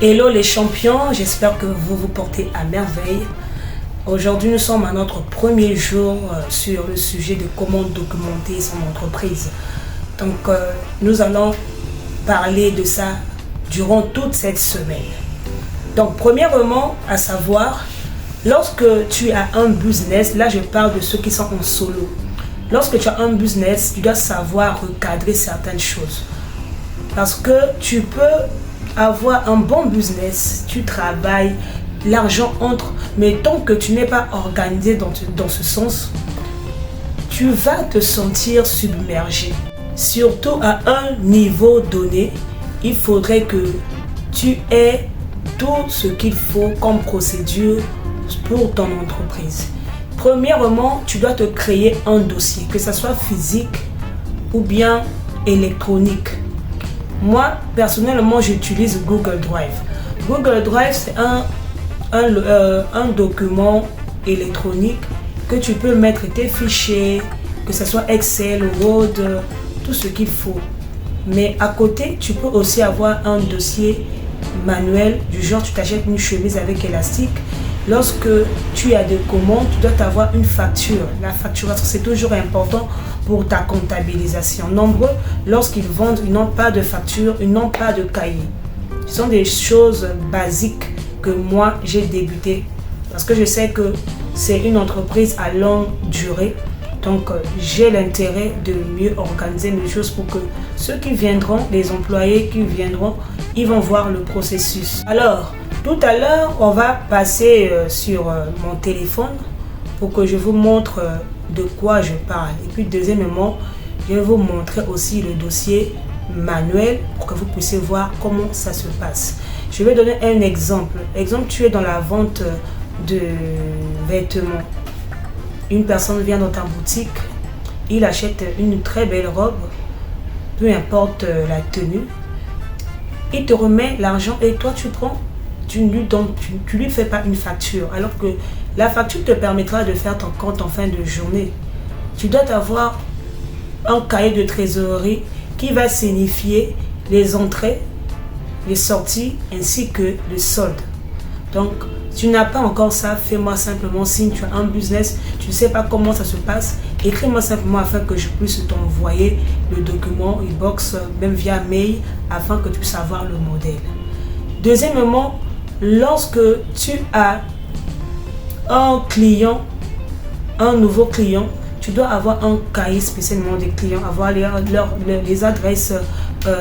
Hello les champions, j'espère que vous vous portez à merveille. Aujourd'hui, nous sommes à notre premier jour sur le sujet de comment documenter son entreprise. Donc, nous allons parler de ça durant toute cette semaine. Donc, premièrement, à savoir, lorsque tu as un business, là je parle de ceux qui sont en solo. Lorsque tu as un business, tu dois savoir recadrer certaines choses. Parce que tu peux avoir un bon business, tu travailles, l'argent entre, mais tant que tu n'es pas organisé dans ce sens, tu vas te sentir submergé. Surtout à un niveau donné, il faudrait que tu aies tout ce qu'il faut comme procédure pour ton entreprise. Premièrement, tu dois te créer un dossier, que ce soit physique ou bien électronique. Moi, personnellement, j'utilise Google Drive. Google Drive, c'est un document électronique que tu peux mettre tes fichiers, que ce soit Excel, Word, tout ce qu'il faut. Mais à côté, tu peux aussi avoir un dossier manuel, du genre tu t'achètes une chemise avec élastique. Lorsque tu as des commandes, tu dois avoir une facture. La facturation, c'est toujours important pour ta comptabilisation. Nombreux, lorsqu'ils vendent, ils n'ont pas de facture, ils n'ont pas de cahier. Ce sont des choses basiques que moi, j'ai débuté. Parce que je sais que c'est une entreprise à longue durée. Donc, j'ai l'intérêt de mieux organiser mes choses pour que ceux qui viendront, les employés qui viendront, ils vont voir le processus. Alors, tout à l'heure, on va passer sur mon téléphone pour que je vous montre de quoi je parle. Et puis, deuxièmement, je vais vous montrer aussi le dossier manuel pour que vous puissiez voir comment ça se passe. Je vais donner un exemple. Exemple, tu es dans la vente de vêtements. Une personne vient dans ta boutique, il achète une très belle robe, peu importe la tenue. Il te remet l'argent et toi tu prends. Tu lui fais pas une facture, alors que la facture te permettra de faire ton compte en fin de journée. Tu dois avoir un cahier de trésorerie qui va signifier les entrées, les sorties ainsi que le solde. Donc, si tu n'as pas encore ça, fais-moi simplement signe. Tu as un business, tu ne sais pas comment ça se passe, écris-moi simplement afin que je puisse t'envoyer le document e-box, même via mail, afin que tu puisses avoir le modèle. Deuxièmement, lorsque tu as un client, un nouveau client, tu dois avoir un cahier spécialement des clients, avoir les adresses,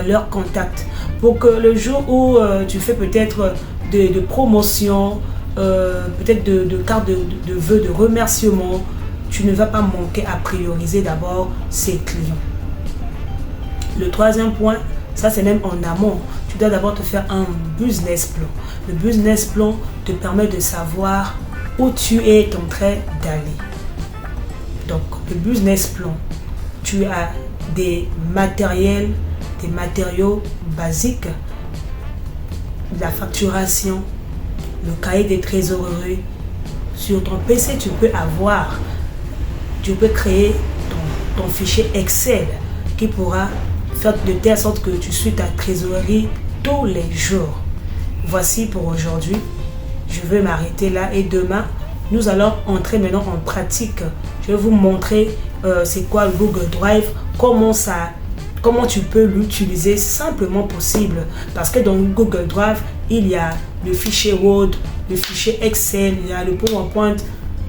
leurs contacts, pour que le jour où tu fais peut-être de promotion, peut-être de cartes de vœux, de remerciement, tu ne vas pas manquer à prioriser d'abord ces clients. Le troisième point, ça c'est même en amont. Tu dois d'abord te faire un business plan. Le business plan te permet de savoir où tu es en train d'aller. Donc, le business plan, tu as des matériaux basiques, la facturation, le cahier des trésoreries. Sur ton PC, tu peux créer ton fichier Excel qui pourra faire de telle sorte que tu suis ta trésorerie tous les jours. Voici pour aujourd'hui. Je vais m'arrêter là et demain, nous allons entrer maintenant en pratique. Je vais vous montrer c'est quoi le Google Drive, comment tu peux l'utiliser simplement possible. Parce que dans Google Drive, il y a le fichier Word, le fichier Excel, il y a le PowerPoint,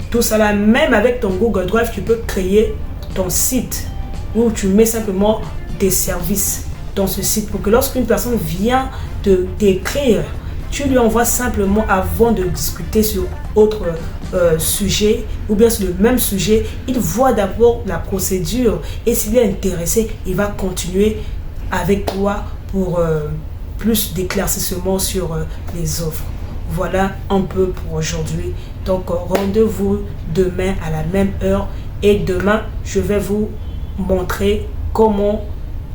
tout ça là. Même avec ton Google Drive, tu peux créer ton site où tu mets simplement des services dans ce site pour que lorsqu'une personne vient t'écrire, tu lui envoies simplement avant de discuter sur autre sujet ou bien sur le même sujet, il voit d'abord la procédure et s'il est intéressé, il va continuer avec toi pour plus d'éclaircissement sur les offres. Voilà un peu pour aujourd'hui. Donc rendez-vous demain à la même heure et demain je vais vous montrer comment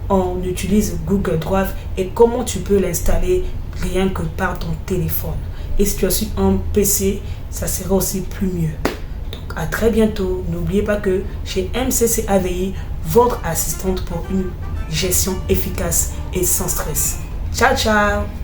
on utilise Google Drive et comment tu peux l'installer rien que par ton téléphone. Et si tu as aussi un PC, ça sera aussi plus mieux. Donc à très bientôt. N'oubliez pas que chez MCC AVI, votre assistante pour une gestion efficace et sans stress. Ciao, ciao!